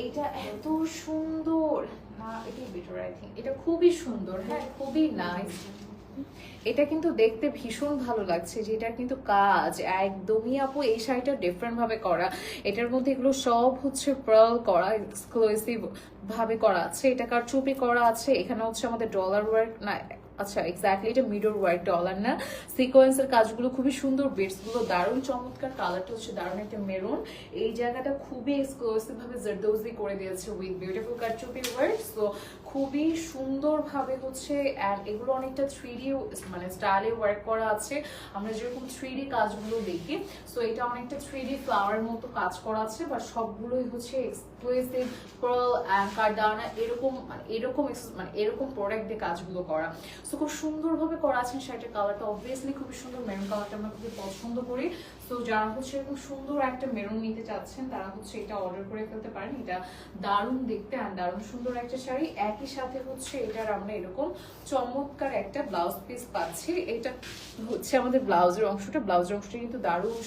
এইটা এত সুন্দর না, এটাই বেটার আই থিঙ্ক। এটা খুবই সুন্দর, হ্যাঁ খুবই নাইস। এটা কিন্তু দেখতে ভীষণ ভালো লাগছে, যে এটা কিন্তু কাজ একদমই আপু এই শাড়িটা ডিফারেন্ট ভাবে করা। এটার মধ্যে এগুলো সব হচ্ছে পার্ল করা, এক্সক্লুসিভ ভাবে করা আছে। এটা কারচুপি করা আছে, এখানে হচ্ছে আমাদের ডলার ওয়ার্ক না, আচ্ছা এক্স্যাক্টলি এটা মিডল ওয়ার্ক, ডলার না। সিকোয়েন্সের কাজগুলো খুবই সুন্দর, বিটস গুলো দারুণ চমৎকার, কালারটা হচ্ছে দারুণ একটা মেরুন। এই জায়গাটা খুবই এক্সক্লুসিভ ভাবে জারদৌজি করে দিয়েছে উইথ বিউটিফুল কারচুপি ওয়ার্ক। সো খুবই সুন্দর ভাবে হচ্ছে, এন্ড এগুলো অনেকটা 3D মানে স্টাইলে ওয়ার্ক করা আছে, আমরা যেরকম 3D কাজগুলো দেখি। সো এটা অনেকটা 3D ফ্লাওয়ার মতো কাজ করা আছে, বা সবগুলোই হচ্ছে এক্সক্লুসিভ পার্ল এন্ড কার্ডানা এরকম মানে এরকম প্রোডাক্ট দিয়ে কাজগুলো করা। সো খুব সুন্দরভাবে করা আছে। শাড়িটার কালারটা অবভিয়াসলি খুবই সুন্দর, মেরুন কালারটা আমরা খুবই পছন্দ করি। তো যারা হচ্ছে এরকম সুন্দর একটা মেরুন নিতে চাচ্ছেন তারা হচ্ছে এটা অর্ডার করে ফেলতে পারেন। এটা দারুণ দেখতে আর দারুণ সুন্দর একটা শাড়ি। একই সাথে হচ্ছে এটার আমরা এরকম চমৎকার একটা ব্লাউজ পিস পাচ্ছি। এটা হচ্ছে আমাদের ব্লাউজের অংশটা, ব্লাউজের অংশটা কিন্তু দারুণ